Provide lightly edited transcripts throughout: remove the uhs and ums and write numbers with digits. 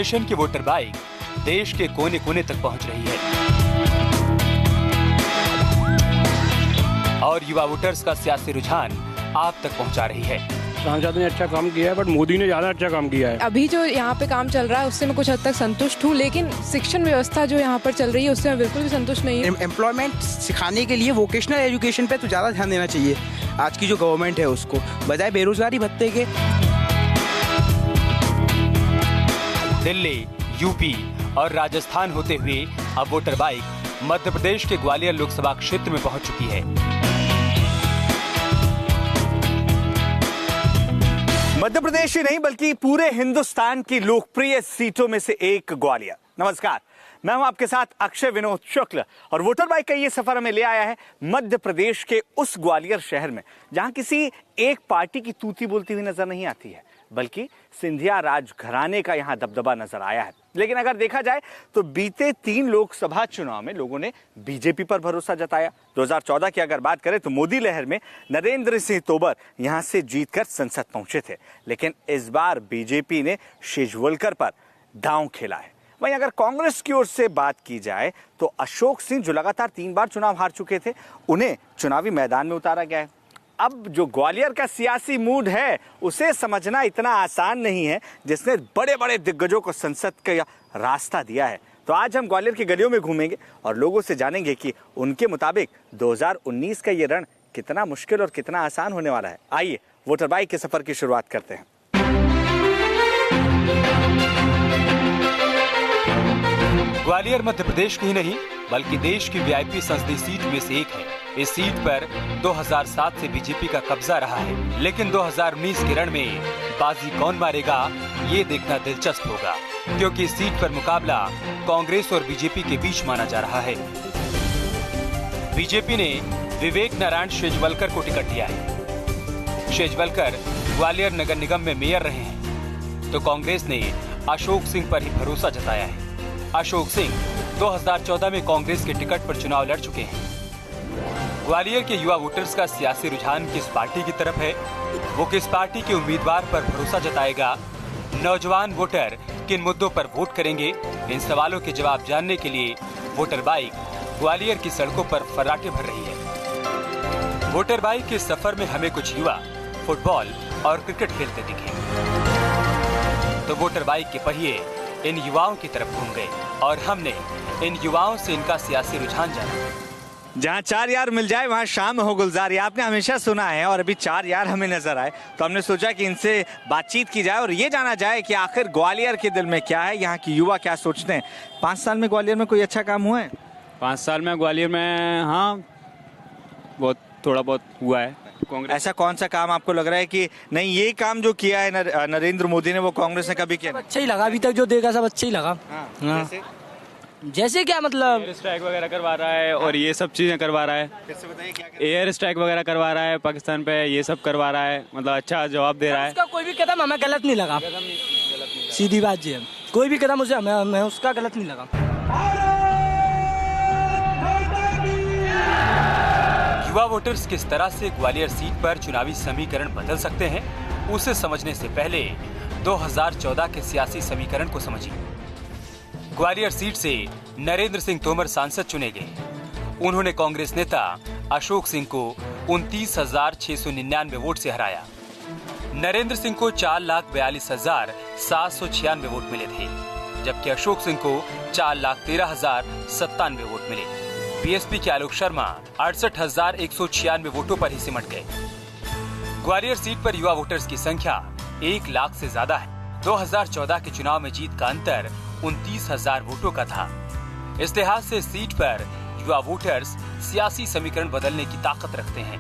Transformation की voter bike देश के कोने कोने तक पहुंच रही है और युवा वोटर्स का सियासी रुझान आप तक पहुंचा रही है। सांसद ने अच्छा काम किया है, बट मोदी ने ज्यादा अच्छा काम किया है। अभी जो यहाँ पे काम चल रहा है उससे मैं कुछ हद तक संतुष्ट हूँ, लेकिन शिक्षण व्यवस्था जो यहाँ पर चल रही है उससे मैं बिल्कुल भी संतुष्ट नहीं हूँ। एम्प्लॉयमेंट सिखाने के लिए वोकेशनल एजुकेशन पे तो ज़्यादा ध्यान देना चाहिए आज की जो गवर्नमेंट है उसको, बजाय बेरोजगारी भत्ते के। दिल्ली, यूपी और राजस्थान होते हुए अब वोटर बाइक मध्य प्रदेश के ग्वालियर लोकसभा क्षेत्र में पहुंच चुकी है। मध्य प्रदेश ही नहीं बल्कि पूरे हिंदुस्तान की लोकप्रिय सीटों में से एक ग्वालियर। नमस्कार, मैं हूं आपके साथ अक्षय विनोद शुक्ल और वोटर बाइक का ये सफर हमें ले आया है मध्य प्रदेश के उस ग्वालियर शहर में जहां किसी एक पार्टी की तूती बोलती हुई नजर नहीं आती है, बल्कि सिंधिया राज घराने का यहां दबदबा नजर आया है। लेकिन अगर देखा जाए तो बीते 3 लोकसभा चुनाव में लोगों ने बीजेपी पर भरोसा जताया। 2014 की अगर बात करें तो मोदी लहर में नरेंद्र सिंह तोमर यहां से जीतकर संसद पहुंचे थे, लेकिन इस बार बीजेपी ने शेजवलकर पर दांव खेला है। वहीं अगर कांग्रेस की ओर से बात की जाए तो अशोक सिंह जो लगातार 3 बार चुनाव हार चुके थे, उन्हें चुनावी मैदान में उतारा गया है। अब जो ग्वालियर का सियासी मूड है उसे समझना इतना आसान नहीं है, जिसने बड़े बड़े दिग्गजों को संसद का रास्ता दिया है। तो आज हम ग्वालियर की गलियों में घूमेंगे और लोगों से जानेंगे कि उनके मुताबिक 2019 का ये रण कितना मुश्किल और कितना आसान होने वाला है। आइए वोटर बाइक के सफर की शुरुआत करते हैं। ग्वालियर मध्य प्रदेश की ही नहीं बल्कि देश की वीआईपी संसदीय सीट में से एक है। इस सीट पर 2007 से बीजेपी का कब्जा रहा है, लेकिन 2019 के रण में बाजी कौन मारेगा ये देखना दिलचस्प होगा, क्योंकि इस सीट पर मुकाबला कांग्रेस और बीजेपी के बीच माना जा रहा है। बीजेपी ने विवेक नारायण शेजवलकर को टिकट दिया है। शेजवलकर ग्वालियर नगर निगम में मेयर रहे हैं, तो कांग्रेस ने अशोक सिंह पर ही भरोसा जताया है। अशोक सिंह 2014 में कांग्रेस के टिकट पर चुनाव लड़ चुके हैं। ग्वालियर के युवा वोटर्स का सियासी रुझान किस पार्टी की तरफ है, वो किस पार्टी के उम्मीदवार पर भरोसा जताएगा, नौजवान वोटर किन मुद्दों पर वोट करेंगे, इन सवालों के जवाब जानने के लिए वोटर बाइक ग्वालियर की सड़कों पर फर्राटे भर रही है। वोटर बाइक के सफर में हमें कुछ युवा फुटबॉल और क्रिकेट खेलते दिखे, तो वोटर बाइक के पहिए इन युवाओं की तरफ घूम गए और हमने इन युवाओं से इनका सियासी रुझान जाना। जहाँ 4 यार मिल जाए वहाँ शाम हो गुलजार, आपने हमेशा सुना है और अभी 4 यार हमें नजर आए तो हमने सोचा कि इनसे बातचीत की जाए और ये जाना जाए कि आखिर ग्वालियर के दिल में क्या है, यहाँ की युवा क्या सोचते हैं। 5 साल में ग्वालियर में कोई अच्छा काम हुआ है? 5 साल में ग्वालियर में हाँ बहुत थोड़ा बहुत हुआ है। ऐसा कौन सा काम आपको लग रहा है कि नहीं ये काम जो किया है नरेंद्र मोदी ने वो कांग्रेस ने कभी किया? अच्छा ही लगा, अभी तक जो देखा सब अच्छा ही लगा। हाँ। जैसे क्या मतलब एयर स्ट्राइक वगैरह करवा रहा है और ये सब चीजें करवा रहा है। कैसे बताइए क्या एयर स्ट्राइक वगैरह करवा रहा है पाकिस्तान पे, ये सब करवा रहा है, मतलब अच्छा जवाब दे रहा है। उसका कोई भी कदम हमें गलत नहीं लगा, सीधी बात जी है, कोई भी कदम उसे हमें उसका गलत नहीं लगा। युवा वोटर्स किस तरह से ग्वालियर सीट पर चुनावी समीकरण बदल सकते हैं, उसे समझने से पहले 2014 के सियासी समीकरण को समझिए। ग्वालियर सीट से नरेंद्र सिंह तोमर सांसद चुने गए। उन्होंने कांग्रेस नेता अशोक सिंह को 29,699 वोट से हराया। नरेंद्र सिंह को 4,42,796 वोट मिले थे, जबकि अशोक सिंह को 4,13,097 वोट मिले। बीएसपी के आलोक शर्मा 68,196 वोटों पर ही सिमट गए। ग्वालियर सीट पर युवा वोटर्स की संख्या 1 लाख से ज्यादा है। 2014 के चुनाव में जीत का अंतर 29,000 वोटों का था। इस लिहाज से सीट पर युवा वोटर्स सियासी समीकरण बदलने की ताकत रखते हैं।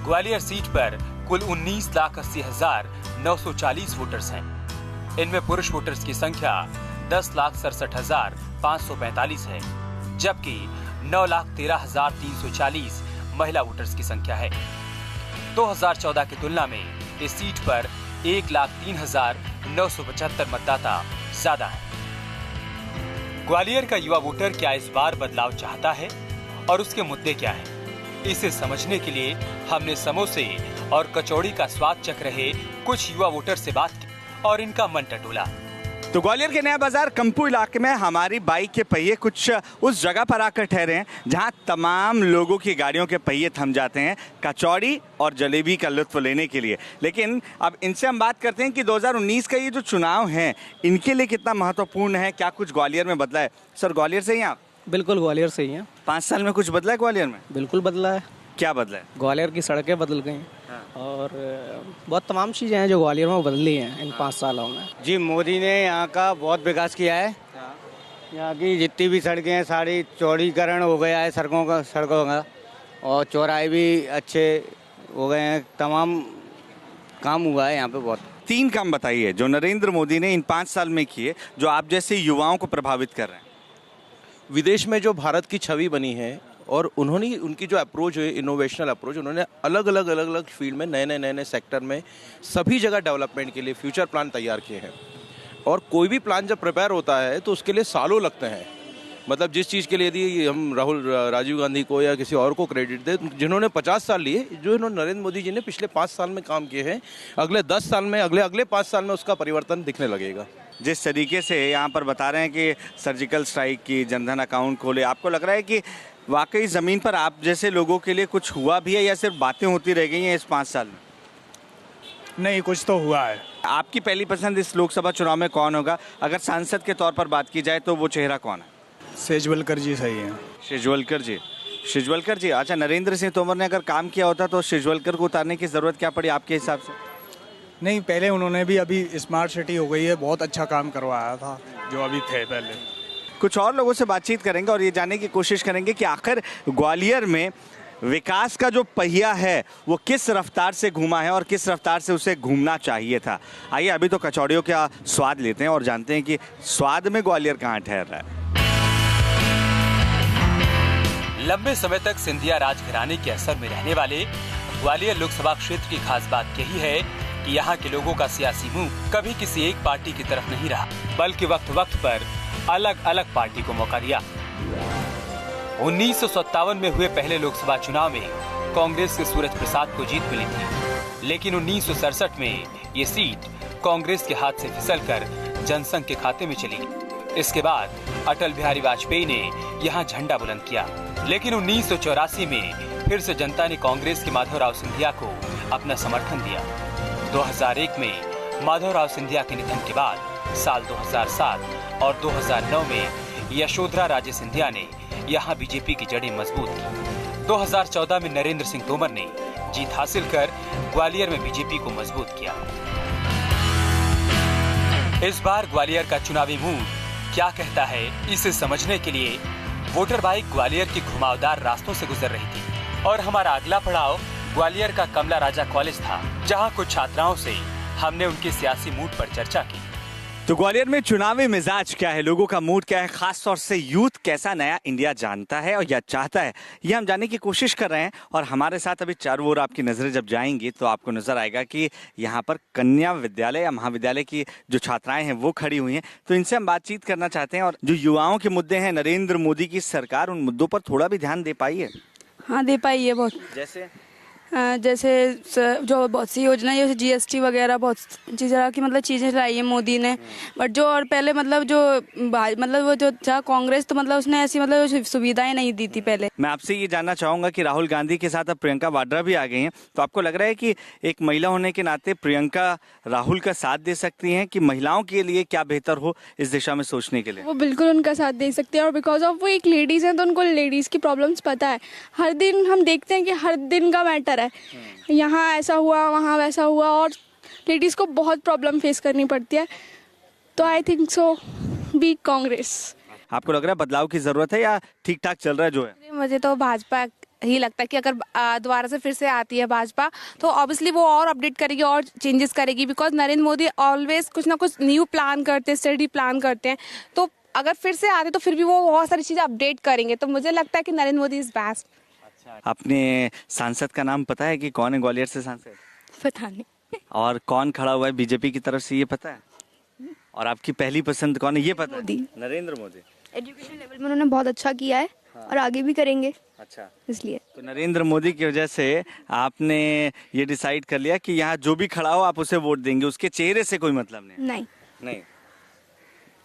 ग्वालियर सीट पर कुल 19,80,940 वोटर्स हैं। इनमें पुरुष वोटर्स की संख्या 10,67,545 है, जबकि 9,13,340 महिला वोटर्स की संख्या है। 2014 की तुलना में इस सीट पर 1,03,975 मतदाता ज्यादा है। ग्वालियर का युवा वोटर क्या इस बार बदलाव चाहता है और उसके मुद्दे क्या हैं? इसे समझने के लिए हमने समोसे और कचौड़ी का स्वाद चख रहे कुछ युवा वोटर से बात की और इनका मन टटोला। तो ग्वालियर के नया बाजार कंपू इलाके में हमारी बाइक के पहिए कुछ उस जगह पर आकर ठहरे हैं जहां तमाम लोगों की गाड़ियों के पहिए थम जाते हैं कचौड़ी और जलेबी का लुत्फ लेने के लिए। लेकिन अब इनसे हम बात करते हैं कि 2019 का ये जो चुनाव है इनके लिए कितना महत्वपूर्ण है, क्या कुछ ग्वालियर में बदला है। सर ग्वालियर से ही आप? बिल्कुल ग्वालियर से ही है। 5 साल में कुछ बदला है ग्वालियर में? बिल्कुल बदला है। क्या बदला है? ग्वालियर की सड़कें बदल गई और बहुत तमाम चीज़ें हैं जो ग्वालियर में बदली हैं इन 5 सालों में। जी मोदी ने यहाँ का बहुत विकास किया है। यहाँ की जितनी भी सड़कें हैं सारी चौड़ीकरण हो गया है सड़कों का और चौराहे भी अच्छे हो गए हैं, तमाम काम हुआ है यहाँ पे बहुत। 3 काम बताइए जो नरेंद्र मोदी ने इन 5 साल में किए जो आप जैसे युवाओं को प्रभावित कर रहे हैं। विदेश में जो भारत की छवि बनी है और उन्होंने उनकी जो अप्रोच है इनोवेशनल अप्रोच, उन्होंने अलग अलग फील्ड में नए सेक्टर में सभी जगह डेवलपमेंट के लिए फ्यूचर प्लान तैयार किए हैं। और कोई भी प्लान जब प्रिपेयर होता है तो उसके लिए सालों लगते हैं। मतलब जिस चीज़ के लिए यदि हम राजीव गांधी को या किसी और को क्रेडिट दें जिन्होंने 50 साल लिए, जो इन्होंने नरेंद्र मोदी जी ने पिछले 5 साल में काम किए हैं, अगले 10 साल में अगले 5 साल में उसका परिवर्तन दिखने लगेगा। जिस तरीके से यहाँ पर बता रहे हैं कि सर्जिकल स्ट्राइक की, जनधन अकाउंट खोले, आपको लग रहा है कि वाकई ज़मीन पर आप जैसे लोगों के लिए कुछ हुआ भी है या सिर्फ बातें होती रह गई हैं इस 5 साल में? नहीं, कुछ तो हुआ है। आपकी पहली पसंद इस लोकसभा चुनाव में कौन होगा? अगर सांसद के तौर पर बात की जाए तो वो चेहरा कौन है? सेजवलकर जी सही है। शिजवलकर जी। अच्छा, नरेंद्र सिंह तोमर ने अगर काम किया होता तो शिजवलकर को उतारने की ज़रूरत क्या पड़ी आपके हिसाब से? नहीं, पहले उन्होंने भी, अभी स्मार्ट सिटी हो गई है, बहुत अच्छा काम करवाया था जो अभी थे पहले। कुछ और लोगों से बातचीत करेंगे और ये जानने की कोशिश करेंगे कि आखिर ग्वालियर में विकास का जो पहिया है वो किस रफ्तार से घूमा है और किस रफ्तार से उसे घूमना चाहिए था। आइए अभी तो कचौड़ियों का स्वाद लेते हैं और जानते हैं कि स्वाद में ग्वालियर कहाँ ठहर रहा है। लंबे समय तक सिंधिया राज घराने के असर में रहने वाले ग्वालियर लोकसभा क्षेत्र की खास बात यही है कि यहाँ के लोगों का सियासी मुंह कभी किसी एक पार्टी की तरफ नहीं रहा, बल्कि वक्त वक्त पर अलग अलग पार्टी को मौका दिया। 1957 में हुए पहले लोकसभा चुनाव में कांग्रेस के सूरज प्रसाद को जीत मिली थी, लेकिन 1967 में ये सीट कांग्रेस के हाथ से फिसलकर जनसंघ के खाते में चली। इसके बाद अटल बिहारी वाजपेयी ने यहाँ झंडा बुलंद किया, लेकिन 1984 में फिर से जनता ने कांग्रेस के माधवराव सिंधिया को अपना समर्थन दिया। 2001 में माधवराव सिंधिया के निधन के बाद साल 2007 और 2009 में यशोधरा राजे सिंधिया ने यहाँ बीजेपी की जड़ें मजबूत की। 2014 में नरेंद्र सिंह तोमर ने जीत हासिल कर ग्वालियर में बीजेपी को मजबूत किया। इस बार ग्वालियर का चुनावी मूड क्या कहता है, इसे समझने के लिए वोटर बाइक ग्वालियर के घुमावदार रास्तों से गुजर रही थी और हमारा अगला पड़ाव ग्वालियर का कमला राजा कॉलेज था, जहां कुछ छात्राओं से हमने उनके सियासी मूड पर चर्चा की। तो ग्वालियर में चुनावी मिजाज क्या है, लोगों का मूड क्या है, खास तौर से यूथ कैसा नया इंडिया जानता है और या चाहता है, ये हम जानने की कोशिश कर रहे हैं। और हमारे साथ अभी चारों ओर आपकी नजरें जब जाएंगी तो आपको नजर आएगा कि यहाँ पर कन्या विद्यालय या महाविद्यालय की जो छात्राएं हैं वो खड़ी हुई हैं। तो इनसे हम बातचीत करना चाहते हैं और जो युवाओं के मुद्दे हैं, नरेंद्र मोदी की सरकार उन मुद्दों पर थोड़ा भी ध्यान दे पाई है? हाँ, दे पाई है बहुत। जैसे जो बहुत सी योजना है, जैसे जीएसटी वगैरह बहुत तरह की मतलब चीज़ें लाई है मोदी ने। बट जो और पहले मतलब वो जो था कांग्रेस, तो मतलब उसने ऐसी मतलब सुविधाएं नहीं दी थी पहले। मैं आपसे ये जानना चाहूंगा कि राहुल गांधी के साथ अब प्रियंका वाड्रा भी आ गई हैं, तो आपको लग रहा है कि एक महिला होने के नाते प्रियंका राहुल का साथ दे सकती हैं कि महिलाओं के लिए क्या बेहतर हो इस दिशा में सोचने के लिए? वो बिल्कुल उनका साथ दे सकते हैं और बिकॉज ऑफ वो एक लेडीज हैं तो उनको लेडीज की प्रॉब्लम्स पता है। हर दिन हम देखते हैं कि हर दिन का मैटर है, यहाँ ऐसा हुआ, वहाँ वैसा हुआ, और लेडीज को बहुत प्रॉब्लम फेस करनी पड़ती है। तो I think so be Congress. आपको लग रहा है बदलाव की जरूरत है या ठीक ठाक चल रहा है जो है? मुझे तो भाजपा ही लगता है कि अगर दोबारा से फिर से आती है भाजपा तो ऑब्वियसली वो और अपडेट करेगी और चेंजेस करेगी, बिकॉज नरेंद्र मोदी ऑलवेज कुछ ना कुछ न्यू प्लान करते हैं, स्टडी प्लान करते हैं। तो अगर फिर से आते तो फिर भी वो बहुत सारी चीज़ें अपडेट करेंगे। तो मुझे लगता है कि नरेंद्र मोदी इज बेस्ट। अपने सांसद का नाम पता है कि कौन है ग्वालियर से सांसद? पता नहीं। और कौन खड़ा हुआ है बीजेपी की तरफ से, ये पता है? और आपकी पहली पसंद कौन है, ये पता है? नरेंद्र मोदी। एजुकेशन लेवल में उन्होंने बहुत अच्छा किया है और आगे भी करेंगे। अच्छा, इसलिए तो नरेंद्र मोदी की वजह से आपने ये डिसाइड कर लिया कि यहाँ जो भी खड़ा हो आप उसे वोट देंगे, उसके चेहरे से कोई मतलब नहीं? नहीं।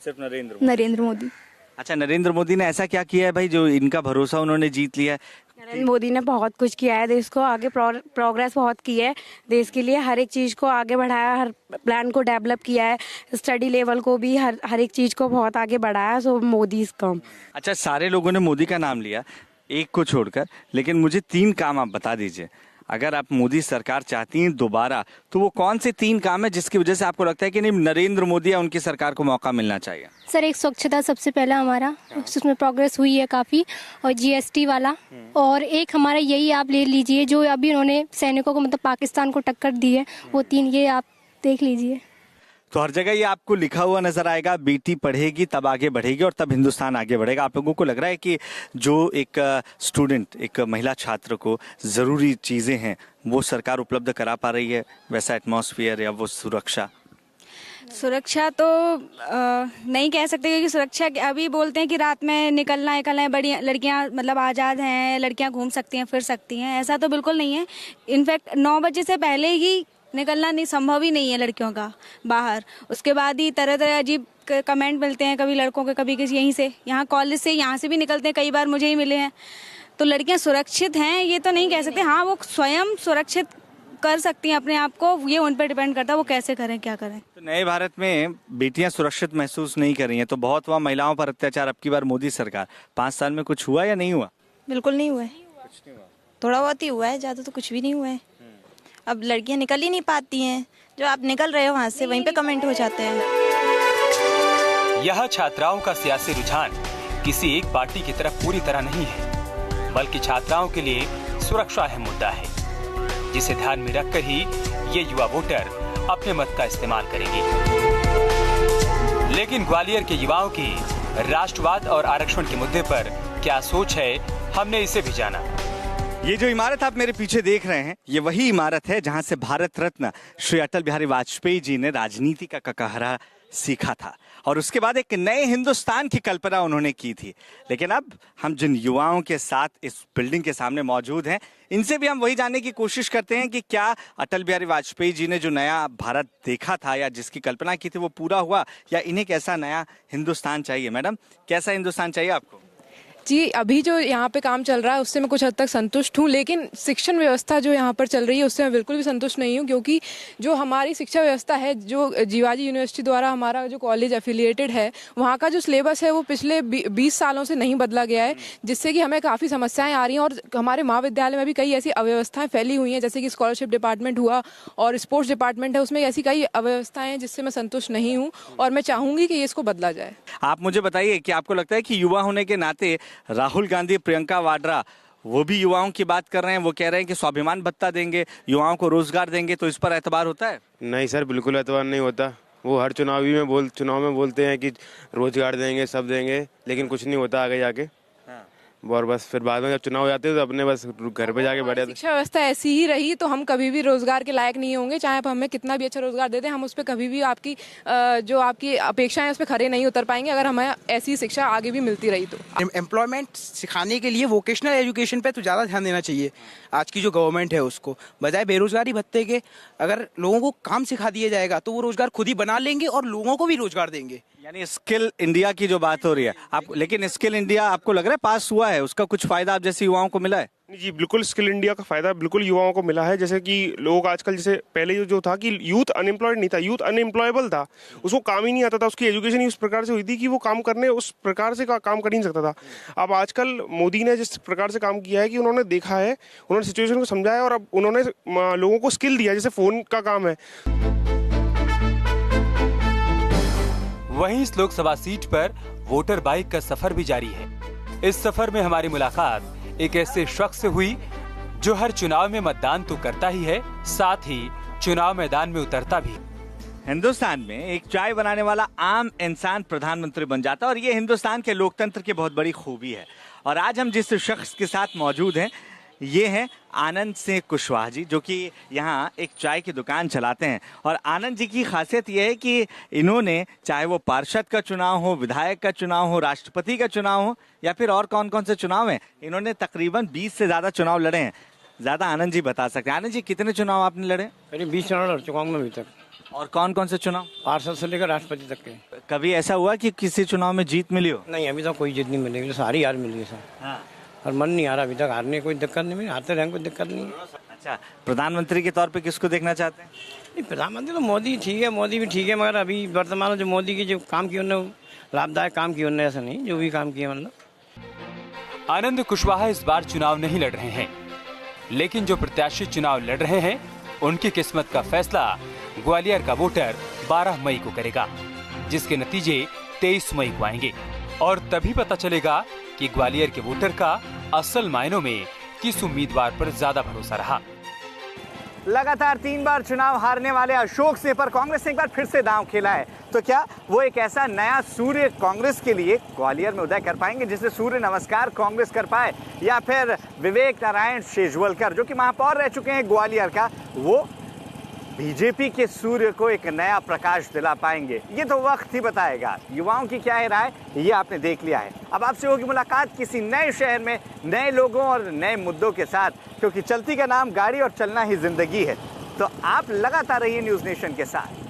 सिर्फ नरेंद्र मोदी। अच्छा, नरेंद्र मोदी ने ऐसा क्या किया है भाई जो इनका भरोसा उन्होंने जीत लिया है? नरेंद्र मोदी ने बहुत कुछ किया है, देश को आगे प्रोग्रेस बहुत की है, देश के लिए हर एक चीज़ को आगे बढ़ाया, हर प्लान को डेवलप किया है, स्टडी लेवल को भी हर एक चीज़ को बहुत आगे बढ़ाया। सो मोदी इज कम। अच्छा, सारे लोगों ने मोदी का नाम लिया एक को छोड़कर, लेकिन मुझे 3 काम आप बता दीजिए। अगर आप मोदी सरकार चाहती हैं दोबारा तो वो कौन से 3 काम है जिसकी वजह से आपको लगता है कि नहीं नरेंद्र मोदी या उनकी सरकार को मौका मिलना चाहिए? सर, एक स्वच्छता सबसे पहला हमारा, उसमें प्रोग्रेस हुई है काफ़ी, और जीएसटी वाला, और एक हमारा यही आप ले लीजिए जो अभी उन्होंने सैनिकों को मतलब पाकिस्तान को टक्कर दी है, वो 3 ये आप देख लीजिए। तो हर जगह ये आपको लिखा हुआ नजर आएगा, बेटी पढ़ेगी तब आगे बढ़ेगी और तब हिंदुस्तान आगे बढ़ेगा। आप लोगों को लग रहा है कि जो एक स्टूडेंट, एक महिला छात्र को ज़रूरी चीज़ें हैं वो सरकार उपलब्ध करा पा रही है, वैसा एटमॉस्फेयर या वो सुरक्षा? सुरक्षा तो नहीं कह सकते, क्योंकि सुरक्षा अभी बोलते हैं कि रात में निकलना है, बड़ी लड़कियां मतलब आज़ाद हैं, लड़कियां घूम सकती हैं, फिर सकती हैं, ऐसा तो बिल्कुल नहीं है। इनफैक्ट 9 बजे से पहले ही निकलना नहीं, संभव ही नहीं है लड़कियों का बाहर। उसके बाद ही तरह तरह अजीब कमेंट मिलते हैं, कभी लड़कों के, कभी किसी, यहीं से, यहाँ कॉलेज से, यहाँ से भी निकलते हैं, कई बार मुझे ही मिले हैं। तो लड़कियां सुरक्षित हैं ये तो नहीं कह सकते। हाँ, वो स्वयं सुरक्षित कर सकती हैं अपने आप को, ये उन पर डिपेंड करता है वो कैसे करें, क्या करें। तो नए भारत में बेटियां सुरक्षित महसूस नहीं कर रही हैं, तो बहुत हुआ महिलाओं पर अत्याचार, अब की बार मोदी सरकार 5 साल में कुछ हुआ या नहीं हुआ? बिल्कुल नहीं हुआ है, थोड़ा बहुत ही हुआ है, ज़्यादा तो कुछ भी नहीं हुआ है। अब लड़कियां निकल ही नहीं पाती हैं, जो आप निकल रहे हो वहाँ से वहीं पे कमेंट हो जाते हैं। यह छात्राओं का सियासी रुझान किसी एक पार्टी की तरफ पूरी तरह नहीं है, बल्कि छात्राओं के लिए सुरक्षा अहम मुद्दा है, जिसे ध्यान में रखकर ही ये युवा वोटर अपने मत का इस्तेमाल करेंगे। लेकिन ग्वालियर के युवाओं की राष्ट्रवाद और आरक्षण के मुद्दे पर क्या सोच है, हमने इसे भी जाना। ये जो इमारत आप मेरे पीछे देख रहे हैं, ये वही इमारत है जहां से भारत रत्न श्री अटल बिहारी वाजपेयी जी ने राजनीति का ककहरा सीखा था और उसके बाद एक नए हिंदुस्तान की कल्पना उन्होंने की थी। लेकिन अब हम जिन युवाओं के साथ इस बिल्डिंग के सामने मौजूद हैं, इनसे भी हम वही जानने की कोशिश करते हैं कि क्या अटल बिहारी वाजपेयी जी ने जो नया भारत देखा था या जिसकी कल्पना की थी वो पूरा हुआ, या इन्हें कैसा नया हिंदुस्तान चाहिए? मैडम, कैसा हिंदुस्तान चाहिए आपको? जी, अभी जो यहाँ पे काम चल रहा है उससे मैं कुछ हद तक संतुष्ट हूँ, लेकिन शिक्षण व्यवस्था जो यहाँ पर चल रही है उससे मैं बिल्कुल भी संतुष्ट नहीं हूँ, क्योंकि जो हमारी शिक्षा व्यवस्था है, जो जीवाजी यूनिवर्सिटी द्वारा हमारा जो कॉलेज एफिलिएटेड है, वहाँ का जो सिलेबस है वो पिछले 20 सालों से नहीं बदला गया है, जिससे कि हमें काफ़ी समस्याएं आ रही हैं। और हमारे महाविद्यालय में भी कई ऐसी अव्यवस्थाएं फैली हुई हैं, जैसे कि स्कॉलरशिप डिपार्टमेंट हुआ और स्पोर्ट्स डिपार्टमेंट है, उसमें ऐसी कई अव्यवस्थाएं हैं जिससे मैं संतुष्ट नहीं हूँ और मैं चाहूँगी कि इसको बदला जाए। आप मुझे बताइए कि आपको लगता है कि युवा होने के नाते राहुल गांधी, प्रियंका वाड्रा वो भी युवाओं की बात कर रहे हैं, वो कह रहे हैं कि स्वाभिमान भत्ता देंगे, युवाओं को रोजगार देंगे, तो इस पर एतबार होता है? नहीं सर, बिल्कुल एतबार नहीं होता। वो हर चुनाव में बोलते हैं कि रोजगार देंगे, सब देंगे, लेकिन कुछ नहीं होता आगे जाके। और बस फिर बाद में जब चुनाव जाते हैं तो अपने बस घर पे जाके बैठे। शिक्षा व्यवस्था ऐसी ही रही तो हम कभी भी रोजगार के लायक नहीं होंगे, चाहे आप हमें कितना भी अच्छा रोजगार दे दें, हम उस पर कभी भी आपकी जो आपकी अपेक्षाएं उस पर खरे नहीं उतर पाएंगे, अगर हमें ऐसी शिक्षा आगे भी मिलती रही तो। एम्प्लॉयमेंट सिखाने के लिए वोकेशनल एजुकेशन पे तो ज़्यादा ध्यान देना चाहिए आज की जो गवर्नमेंट है उसको, बजाय बेरोजगारी भत्ते के। अगर लोगों को काम सिखा दिया जाएगा तो वो रोजगार खुद ही बना लेंगे और लोगों को भी रोजगार देंगे। यानी स्किल इंडिया की जो बात हो रही है आप, लेकिन स्किल इंडिया आपको लग रहा है पास हुआ है, उसका कुछ फायदा आप जैसे युवाओं को मिला है? जी बिल्कुल, स्किल इंडिया का फायदा बिल्कुल युवाओं को मिला है। जैसे कि लोग आजकल, जैसे पहले जो था कि यूथ अनएम्प्लॉयड नहीं था, यूथ अनएम्प्लॉयबल था, उसको काम ही नहीं आता था, उसकी एजुकेशन ही उस प्रकार से हुई थी कि वो काम करने उस प्रकार से काम कर ही नहीं सकता था। अब आजकल मोदी ने जिस प्रकार से काम किया है कि उन्होंने देखा है, उन्होंने सिचुएशन को समझा है और अब उन्होंने लोगों को स्किल दिया, जैसे फोन का काम है। वहीं इस लोकसभा सीट पर वोटर बाइक का सफर भी जारी है। इस सफर में हमारी मुलाकात एक ऐसे शख्स से हुई जो हर चुनाव में मतदान तो करता ही है, साथ ही चुनाव मैदान में उतरता भी। हिंदुस्तान में एक चाय बनाने वाला आम इंसान प्रधानमंत्री बन जाता है और ये हिंदुस्तान के लोकतंत्र की बहुत बड़ी खूबी है। और आज हम जिस शख्स के साथ मौजूद हैं ये हैं आनंद सिंह कुशवाहा जी, जो कि यहाँ एक चाय की दुकान चलाते हैं। और आनंद जी की खासियत यह है कि इन्होंने, चाहे वो पार्षद का चुनाव हो, विधायक का चुनाव हो, राष्ट्रपति का चुनाव हो या फिर और कौन कौन से चुनाव हैं, इन्होंने तकरीबन 20 से ज़्यादा चुनाव लड़े हैं। ज़्यादा आनंद जी बता सकते हैं। आनंद जी, कितने चुनाव आपने लड़े? करीब 20 चुनाव लड़ चुका हूँ मैं अभी तक। और कौन कौन से चुनाव? पार्षद से लेकर राष्ट्रपति तक के। कभी ऐसा हुआ कि किसी चुनाव में जीत मिली हो? नहीं, अभी तक कोई जीत नहीं मिली, बस हारी हार मिली है सर। हाँ। और मन नहीं आ रहा अभी तक, हारने कोई दिक्कत नहीं, हारते रहेंगे कोई दिक्कत नहीं। अच्छा, प्रधानमंत्री के तौर पे किसको देखना चाहते हैं? नहीं, प्रधानमंत्री तो मोदी ठीक है, मोदी भी ठीक है, मगर अभी वर्तमान में जो मोदी की जो काम किए उन्होंने लाभदायक काम किए उन्होंने, ऐसा नहीं जो भी काम किए मतलब। आनंद कुशवाहा इस बार चुनाव नहीं लड़ रहे हैं, लेकिन जो प्रत्याशी चुनाव लड़ रहे हैं उनकी किस्मत का फैसला ग्वालियर का वोटर 12 मई को करेगा, जिसके नतीजे 23 मई को आएंगे और तभी पता चलेगा कि ग्वालियर के वोटर का असल मायनों में किस उम्मीदवार पर ज्यादा भरोसा रहा। लगातार 3 बार चुनाव हारने वाले अशोक सिंह पर कांग्रेस ने एक बार फिर से दांव खेला है। तो क्या वो एक ऐसा नया सूर्य कांग्रेस के लिए ग्वालियर में उदय कर पाएंगे जिससे सूर्य नमस्कार कांग्रेस कर पाए, या फिर विवेक नारायण शेजवलकर जो कि महापौर रह चुके हैं ग्वालियर का, वो बीजेपी के सूर्य को एक नया प्रकाश दिला पाएंगे? ये तो वक्त ही बताएगा। युवाओं की क्या है राय, ये आपने देख लिया है। अब आपसे होगी मुलाकात किसी नए शहर में नए लोगों और नए मुद्दों के साथ, क्योंकि चलती का नाम गाड़ी और चलना ही जिंदगी है। तो आप लगातार रहिए न्यूज़ नेशन के साथ।